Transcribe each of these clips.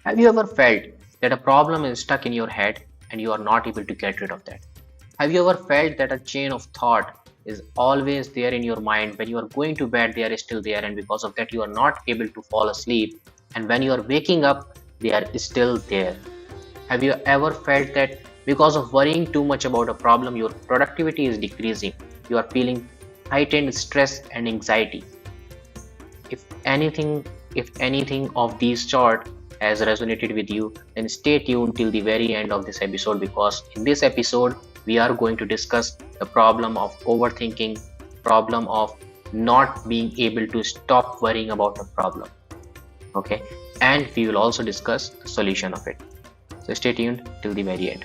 Have you ever felt that a problem is stuck in your head and you are not able to get rid of that? Have you ever felt that a chain of thought is always there in your mind? When you are going to bed, they are still there, and because of that, you are not able to fall asleep. And when you are waking up, they are still there. Have you ever felt that because of worrying too much about a problem, your productivity is decreasing? You are feeling heightened stress and anxiety. If anything, if anything of these sort has resonated with you, then stay tuned till the very end of this episode, because in this episode we are going to discuss the problem of overthinking, problem of not being able to stop worrying about a problem. Okay, and we will also discuss the solution of it. So stay tuned till the very end.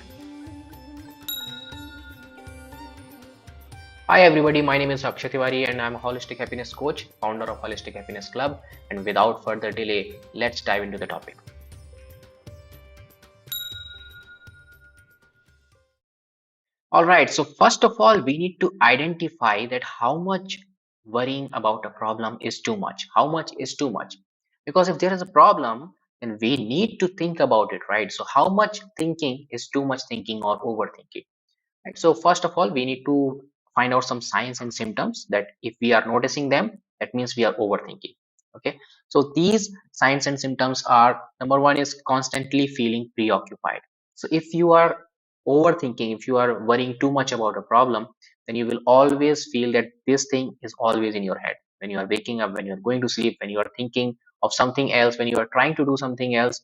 Hi everybody, my name is Akshay Tiwari and I'm a holistic happiness coach, founder of Holistic Happiness Club. And without further delay, let's dive into the topic. All right, so first of all, we need to identify that how much worrying about a problem is too much. How much is too much? Because if there is a problem, then we need to think about it, right? So, how much thinking is too much thinking or overthinking? Right? So first of all, we need to find out some signs and symptoms that if we are noticing them, that means we are overthinking. Okay. So these signs and symptoms are: number one is constantly feeling preoccupied. So if you are overthinking, if you are worrying too much about a problem, then you will always feel that this thing is always in your head. When you are waking up, when you are going to sleep, when you are thinking of something else, when you are trying to do something else,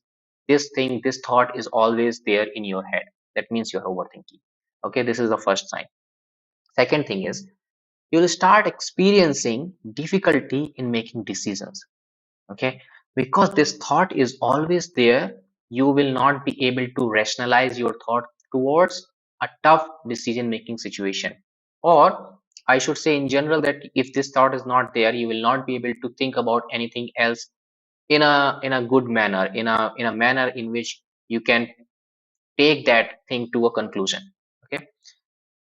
this thing, this thought is always there in your head. That means you're overthinking. Okay, this is the first sign. Second thing is you'll start experiencing difficulty in making decisions. Okay, because this thought is always there, you will not be able to rationalize your thought towards a tough decision making situation. Or I should say in general that if this thought is not there, you will not be able to think about anything else in a good manner, in a manner in which you can take that thing to a conclusion. Okay.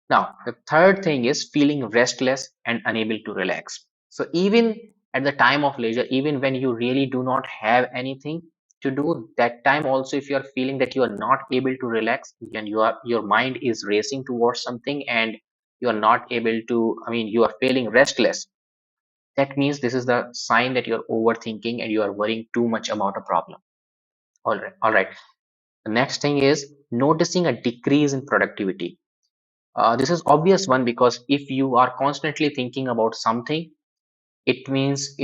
Now, the third thing is feeling restless and unable to relax. So, even at the time of leisure, even when you really do not have anything to do, that time also, if you are feeling that you are not able to relax and your mind is racing towards something and you are not able to, I mean, you are feeling restless, that means this is the sign that you are overthinking and you are worrying too much about a problem. All right. The next thing is noticing a decrease in productivity. This is obvious one, because if you are constantly thinking about something, it means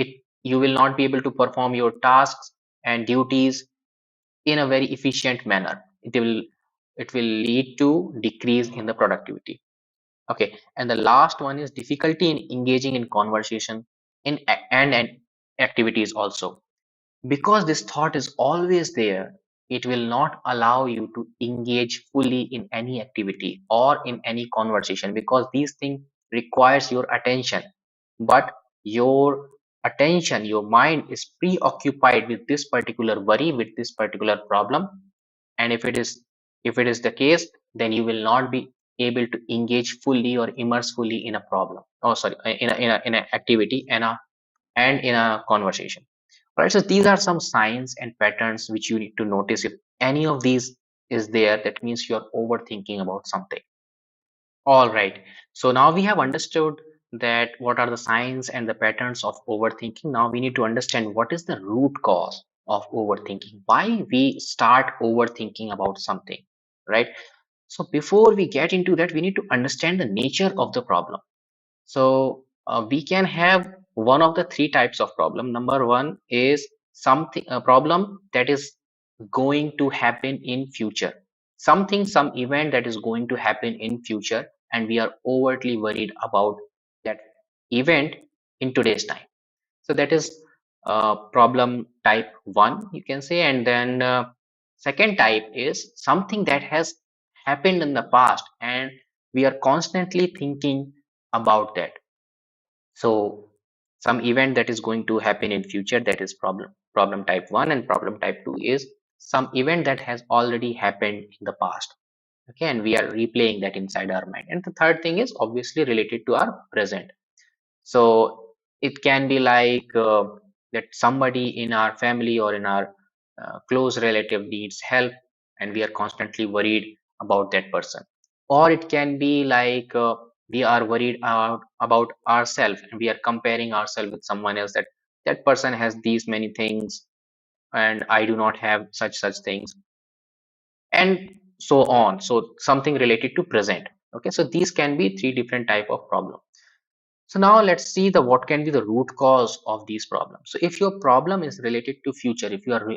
you will not be able to perform your tasks and duties in a very efficient manner. It will lead to decrease in the productivity. Okay, and the last one is difficulty in engaging in conversation and activities also. Because this thought is always there, it will not allow you to engage fully in any activity or in any conversation, because these things requires your attention. But your attention, your mind is preoccupied with this particular worry, with this particular problem. And if it is the case, then you will not be able to engage fully or immerse fully in a problem, oh sorry, in a activity and in a conversation. Right, so these are some signs and patterns which you need to notice. If any of these is there, that means you're overthinking about something. All right, so now we have understood that what are the signs and the patterns of overthinking. Now we need to understand what is the root cause of overthinking, why we start overthinking about something, right? So before we get into that, we need to understand the nature of the problem. So we can have one of the three types of problem. Number one is something, a problem that is going to happen in future. Something, some event that is going to happen in future, and we are overtly worried about that event in today's time. So that is problem type one, you can say. And then second type is something that has happened in the past, and we are constantly thinking about that. So some event that is going to happen in future, that is problem type 1. And problem type 2 is some event that has already happened in the past. Okay, and we are replaying that inside our mind. And the third thing is obviously related to our present. So it can be like that somebody in our family or in our close relative needs help and we are constantly worried about that person. Or it can be like we are worried about ourselves and we are comparing ourselves with someone else, that that person has these many things and I do not have such things, and so on. So something related to present. Okay, so these can be three different type of problem. So now let's see the what can be the root cause of these problems. So if your problem is related to future, if you are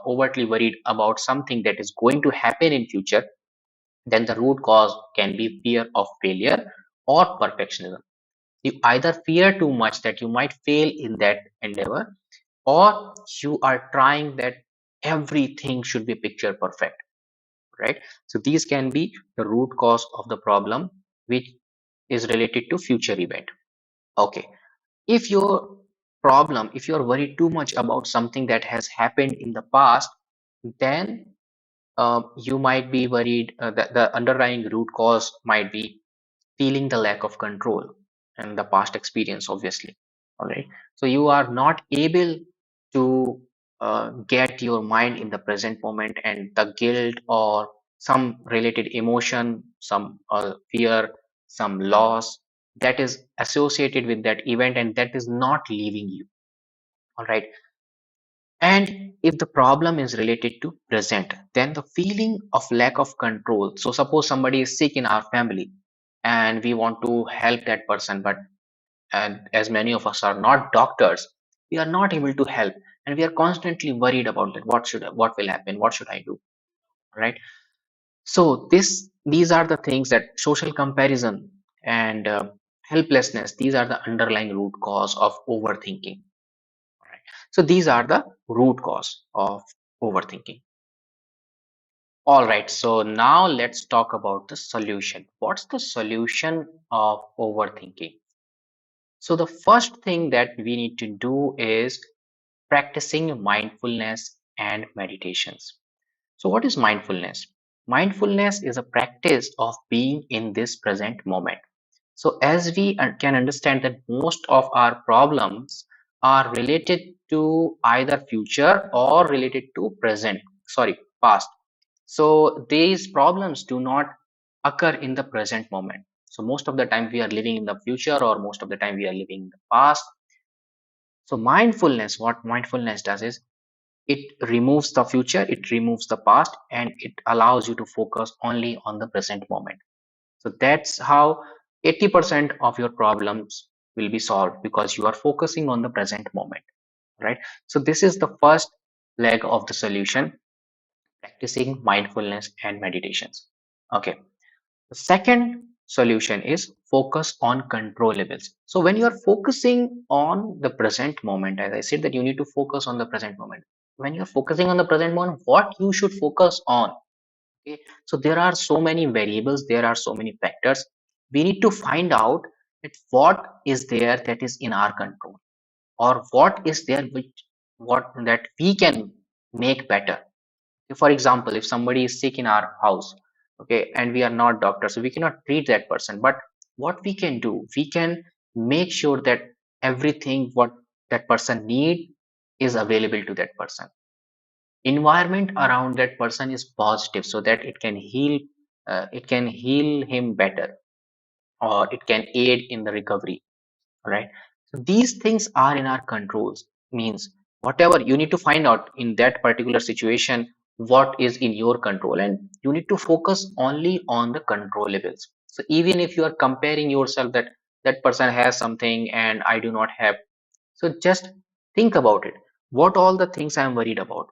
overtly worried about something that is going to happen in future, then the root cause can be fear of failure or perfectionism. You either fear too much that you might fail in that endeavor, or you are trying that everything should be picture perfect, right? So these can be the root cause of the problem which is related to future event. Okay, if your problem, if you're worried too much about something that has happened in the past, then you might be worried that the underlying root cause might be feeling the lack of control and the past experience, obviously. All right, so you are not able to get your mind in the present moment, and the guilt or some related emotion, some fear, some loss that is associated with that event and that is not leaving you. All right, and if the problem is related to present, then the feeling of lack of control. So suppose somebody is sick in our family and we want to help that person, but as many of us are not doctors, we are not able to help and we are constantly worried about that. What will happen? What should I do? Right? So these are the things that social comparison and helplessness, these are the underlying root cause of overthinking. Right? So these are the root cause of overthinking. All right, so now let's talk about the solution. What's the solution of overthinking? So the first thing that we need to do is practicing mindfulness and meditations. So what is mindfulness? Mindfulness is a practice of being in this present moment. So as we can understand that most of our problems are related to either future or related to present, sorry, past. So these problems do not occur in the present moment. So most of the time we are living in the future or most of the time we are living in the past. So mindfulness, what mindfulness does is it removes the future, it removes the past, and it allows you to focus only on the present moment. So that's how 80% of your problems will be solved because you are focusing on the present moment, right? So this is the first leg of the solution, practicing mindfulness and meditations. Okay. The second solution is focus on controllables. So when you are focusing on the present moment, as I said that you need to focus on the present moment. When you're focusing on the present moment, what you should focus on. Okay. So there are so many variables, there are so many factors. We need to find out that what is there that is in our control, or what is there which what that we can make better. For example, if somebody is sick in our house, okay, and we are not doctors, so we cannot treat that person, but what we can do, we can make sure that everything what that person need is available to that person. Environment around that person is positive so that it can heal him better, or it can aid in the recovery. Right, so these things are in our controls, means whatever you need to find out in that particular situation what is in your control, and you need to focus only on the controllables. So even if you are comparing yourself that that person has something and I do not have, so just think about it, what all the things I am worried about.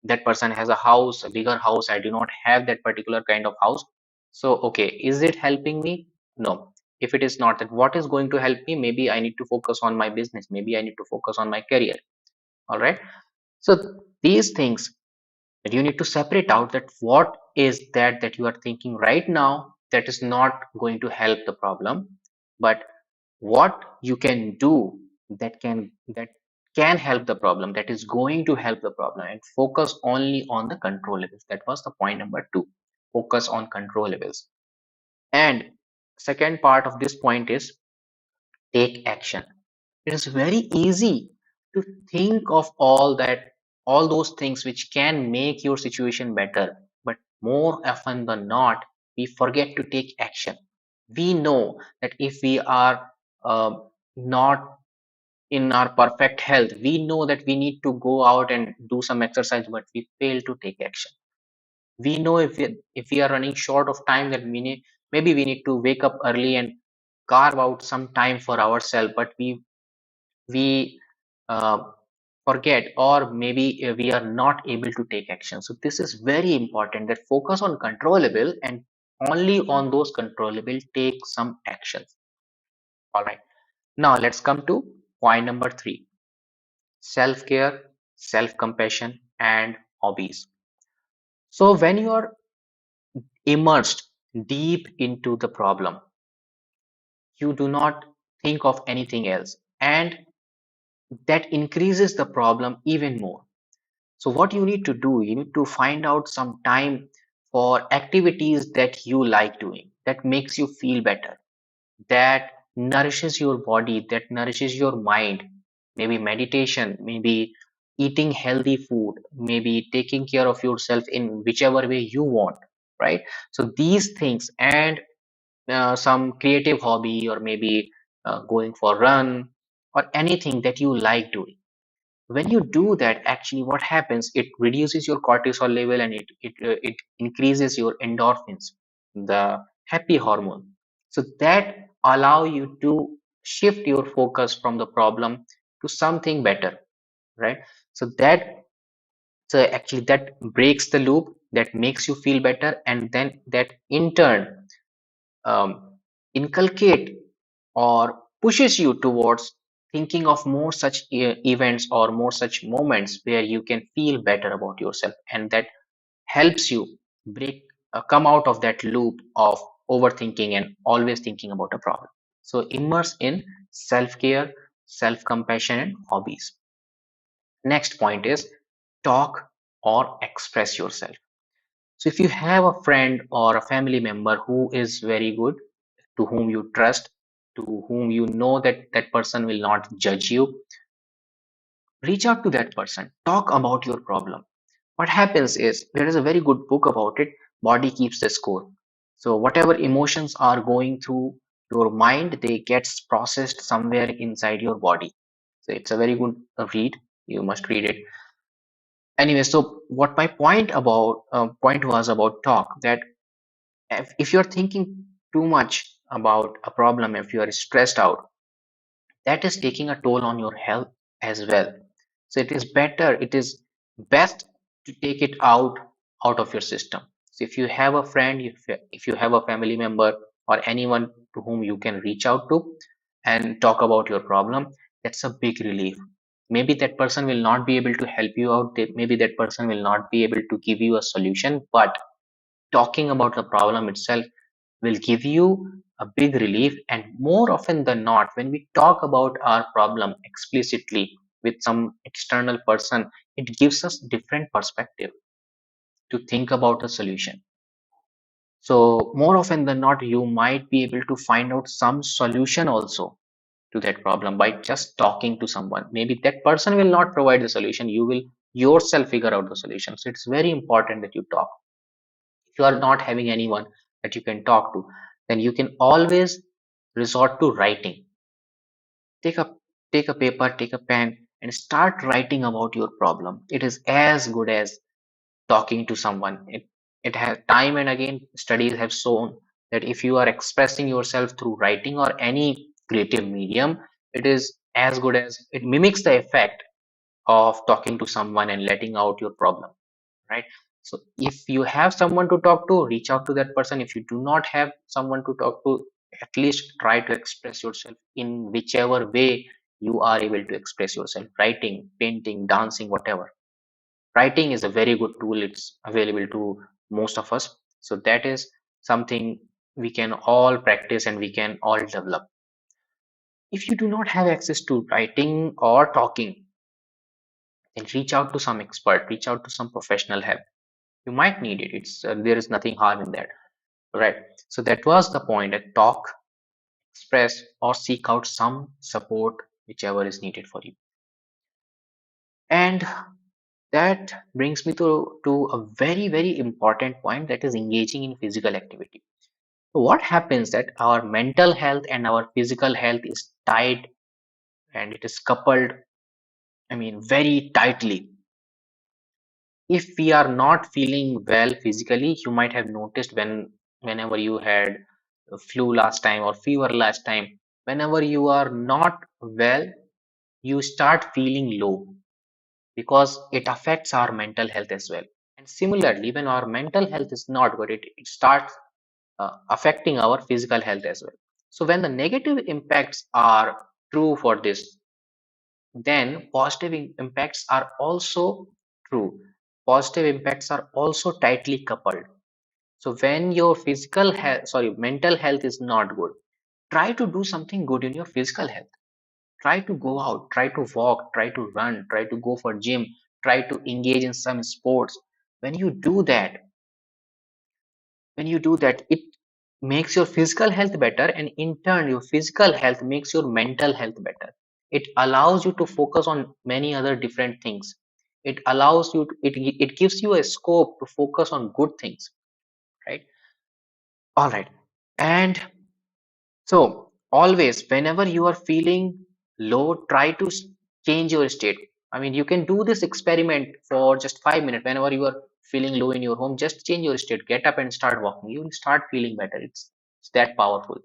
That person has a house, a bigger house, I do not have that particular kind of house. So okay, is it helping me? No. If it is not, that what is going to help me? Maybe I need to focus on my business, maybe I need to focus on my career. All right, so these things that you need to separate out, that what is that that you are thinking right now that is not going to help the problem, but what you can do that can help the problem, that is going to help the problem, and focus only on the controllables. That was the point number 2, focus on controllables. And second part of this point is take action. It is very easy to think of all that, all those things which can make your situation better. But more often than not, we forget to take action. We know that if we are not in our perfect health, we know that we need to go out and do some exercise, but we fail to take action. We know if we are running short of time, that maybe we need to wake up early and carve out some time for ourselves, but we uh, forget, or maybe we are not able to take action. So this is very important, that focus on controllable, and only on those controllable take some actions. All right, now let's come to point number 3: self-care, self-compassion, and hobbies. So when you are immersed deep into the problem, you do not think of anything else, and that increases the problem even more. So what you need to do, you need to find out some time for activities that you like doing, that makes you feel better, that nourishes your body, that nourishes your mind. Maybe meditation, maybe eating healthy food, maybe taking care of yourself in whichever way you want, right? So these things, and some creative hobby, or maybe going for run, or anything that you like doing. When you do that, actually what happens, it reduces your cortisol level, and it increases your endorphins, the happy hormone. So that allow you to shift your focus from the problem to something better, right? So actually that breaks the loop, that makes you feel better, and then that in turn um, inculcate or pushes you towards thinking of more such events, or more such moments where you can feel better about yourself, and that helps you break come out of that loop of overthinking and always thinking about a problem. So immerse in self-care, self-compassion, and hobbies. Next point is talk or express yourself. So if you have a friend or a family member who is very good, to whom you trust, to whom you know that that person will not judge you, reach out to that person, talk about your problem. What happens is, there is a very good book about it, Body Keeps the Score. So whatever emotions are going through your mind, they gets processed somewhere inside your body. So it's a very good read. You must read it. Anyway, so what my point was about talk, that if you're thinking too much about a problem, if you are stressed out, that is taking a toll on your health as well. So it is best to take it out of your system. So if you have a friend, if you have a family member, or anyone to whom you can reach out to and talk about your problem, that's a big relief. Maybe that person will not be able to help you out, maybe that person will not be able to give you a solution, but talking about the problem itself will give you a big relief. And more often than not, when we talk about our problem explicitly with some external person, it gives us different perspective to think about a solution. So more often than not, you might be able to find out some solution also to that problem by just talking to someone. Maybe that person will not provide the solution, you will yourself figure out the solution. So it's very important that you talk. If you are not having anyone that you can talk to, then you can always resort to writing. Take a take a paper, take a pen, and start writing about your problem. It is as good as talking to someone. It has time and again studies have shown that if you are expressing yourself through writing or any creative medium, it is as good as, it mimics the effect of talking to someone and letting out your problem, right? So if you have someone to talk to, reach out to that person. If you do not have someone to talk to, at least try to express yourself in whichever way you are able to express yourself: writing, painting, dancing, whatever. Writing is a very good tool, it's available to most of us. So that is something we can all practice and we can all develop. If you do not have access to writing or talking, then reach out to some expert, reach out to some professional help. You might need it. It's there is nothing harm in that, right? So that was the point, that talk, express, or seek out some support, whichever is needed for you. And That brings me to a very, very important point, that is engaging in physical activity. So what happens that our mental health and our physical health is tied, and it is coupled, I mean, very tightly. If we are not feeling well physically, you might have noticed whenever you had flu last time or fever last time, whenever you are not well, you start feeling low because it affects our mental health as well. And similarly, when our mental health is not good, it starts affecting our physical health as well. So when the negative impacts are true for this, then positive impacts are also true. Positive impacts are also tightly coupled. So when your mental health is not good, try to do something good in your physical health. Try to go out, try to walk, try to run, try to go for gym, try to engage in some sports. When you do that, it makes your physical health better, and in turn your physical health makes your mental health better. It allows you to focus on many other different things. It allows you to, it gives you a scope to focus on good things, right? All right. And so, always, whenever you are feeling low, try to change your state. I mean, you can do this experiment for just 5 minutes. Whenever you are feeling low in your home, just change your state. Get up and start walking. You will start feeling better. It's that powerful,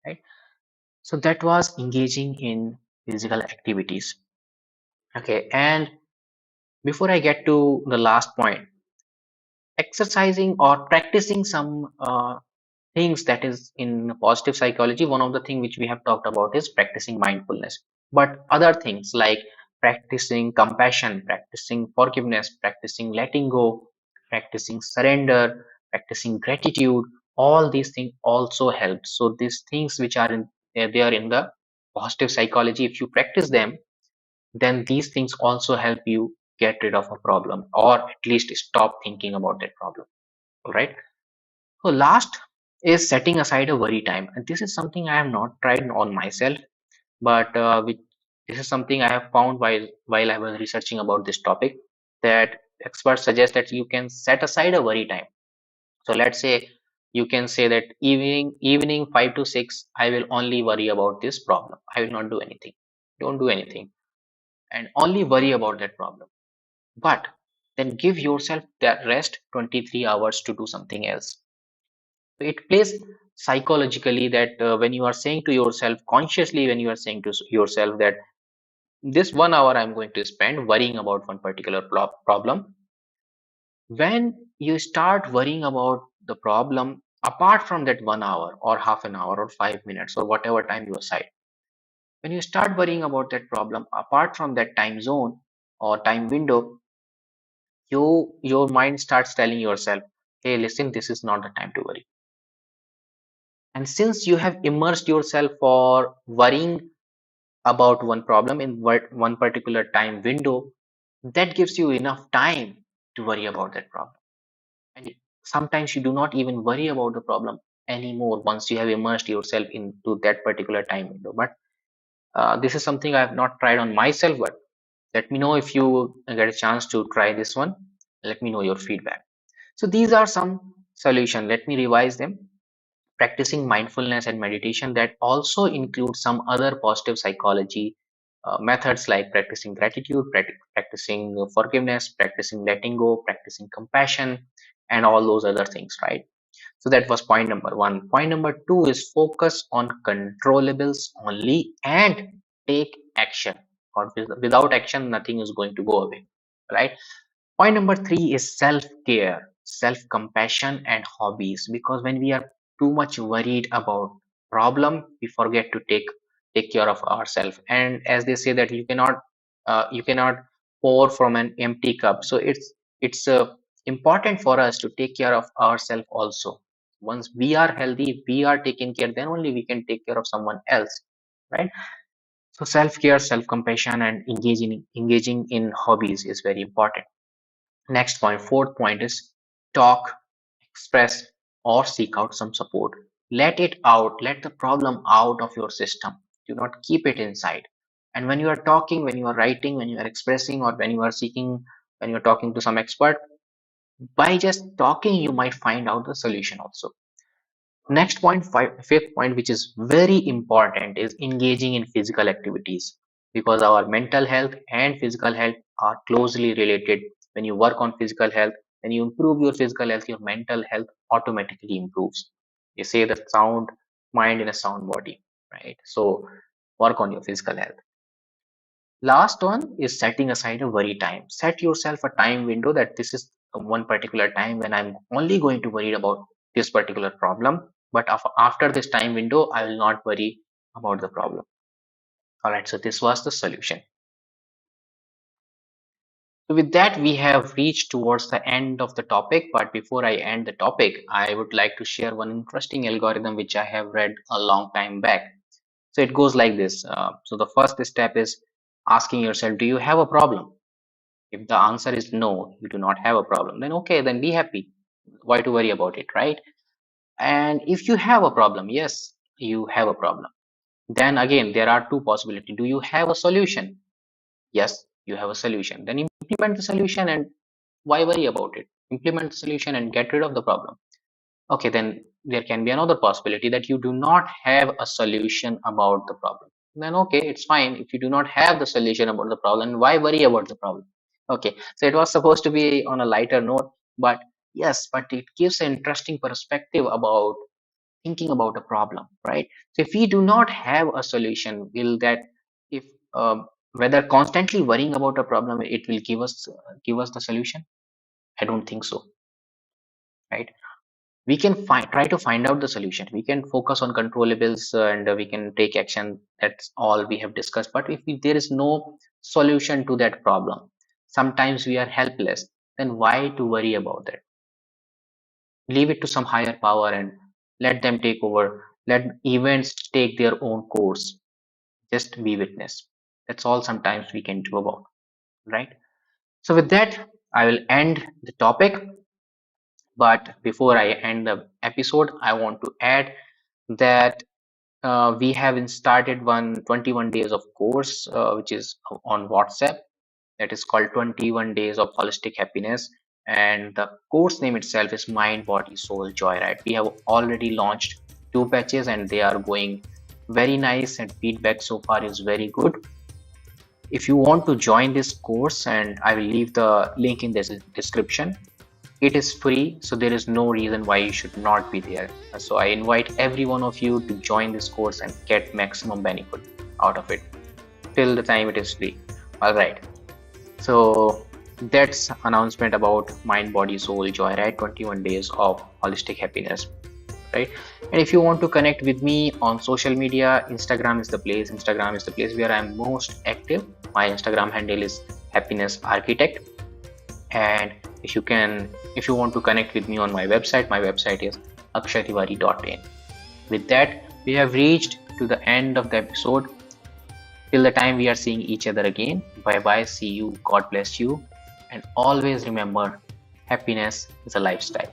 right? So that was engaging in physical activities. Okay, and before I get to the last point, exercising or practicing some things that is in positive psychology, one of the things which we have talked about is practicing mindfulness, but other things like practicing compassion, practicing forgiveness, practicing letting go, practicing surrender, practicing gratitude, all these things also help. So these things which are in they are in the positive psychology, if you practice them, then these things also help you get rid of a problem, or at least stop thinking about that problem. All right. So last is setting aside a worry time, and this is something I have not tried on myself, but this is something I have found while I was researching about this topic, that experts suggest that you can set aside a worry time. So let's say you can say that evening 5 to 6, I will only worry about this problem. I will not do anything. Don't do anything, and only worry about that problem. But then give yourself that rest 23 hours to do something else. It plays psychologically that when you are saying to yourself consciously, when you are saying to yourself that this 1 hour I'm going to spend worrying about one particular problem, when you start worrying about the problem apart from that 1 hour or half an hour or 5 minutes or whatever time you aside, when you start worrying about that problem apart from that time zone or time window, your mind starts telling yourself, hey, listen, this is not the time to worry. And since you have immersed yourself for worrying about one problem in one particular time window, that gives you enough time to worry about that problem. And sometimes you do not even worry about the problem anymore once you have immersed yourself into that particular time window. But this is something I have not tried on myself, but let me know if you get a chance to try this one. Let me know your feedback. So these are some solutions. Let me revise them. Practicing mindfulness and meditation, that also includes some other positive psychology methods like practicing gratitude, practicing forgiveness, practicing letting go, practicing compassion, and all those other things, right? So that was point number one. Point number two is focus on controllables only and take action. Without action, nothing is going to go away, right? Point number three is self care, self compassion, and hobbies. Because when we are too much worried about problem, we forget to take care of ourselves. And as they say that you cannot pour from an empty cup. So it's important for us to take care of ourselves also. Once we are healthy, we are taken care. Then only we can take care of someone else, right? So self care, self compassion, and engaging in hobbies is very important. Next point, fourth point is talk, express, or seek out some support. Let it out, let the problem out of your system. Do not keep it inside. And when you are talking, when you are writing, when you are expressing, or when you are seeking when you're talking to some expert. By just talking, you might find out the solution also. Next point, fifth point, which is very important, is engaging in physical activities, because our mental health and physical health are closely related. When you work on physical health, when you improve your physical health, your mental health automatically improves. They say the sound mind in a sound body, right? So work on your physical health. Last one is setting aside a worry time. Set yourself a time window that this is one particular time when I'm only going to worry about this particular problem. But after this time window, I will not worry about the problem. All right, so this was the solution. So with that, we have reached towards the end of the topic. But before I end the topic, I would like to share one interesting algorithm which I have read a long time back. So it goes like this. So the first step is asking yourself, do you have a problem? If the answer is no, you do not have a problem, then okay, then be happy. Why to worry about it, right? And if you have a problem, yes, you have a problem. Then again, there are two possibilities. Do you have a solution? Yes, you have a solution. Then implement the solution, and why worry about it? Implement the solution and get rid of the problem. Okay, then there can be another possibility that you do not have a solution about the problem. Then okay, it's fine. If you do not have the solution about the problem, why worry about the problem? Okay, so it was supposed to be on a lighter note, but yes, but it gives an interesting perspective about thinking about a problem, right? So if we do not have a solution, will that, if whether constantly worrying about a problem, it will give us the solution? I don't think so, right? We can try to find out the solution. We can focus on controllables, and we can take action. That's all we have discussed. But if there is no solution to that problem, sometimes we are helpless. Then why to worry about that? Leave it to some higher power and let them take over. Let events take their own course. Just be witness. That's all sometimes we can do about, right? So with that, I will end the topic. But before I end the episode, I want to add that we have started 21 days of course, which is on WhatsApp, that is called 21 days of holistic happiness. And the course name itself is mind body soul joyride. We have already launched 2 batches and they are going very nice, and feedback so far is very good. If you want to join this course, and I will leave the link in the description, it is free, so there is no reason why you should not be there. So I invite every one of you to join this course and get maximum benefit out of it till the time it is free. All right. So that's announcement about mind, body, soul, joyride, 21 days of holistic happiness, right? And if you want to connect with me on social media, Instagram is the place. Instagram is the place where I'm most active. My Instagram handle is happiness architect. And if you want to connect with me on my website is akshaytiwari.in. With that, we have reached to the end of the episode. Till the time we are seeing each other again, bye bye, see you, God bless you, and always remember, happiness is a lifestyle.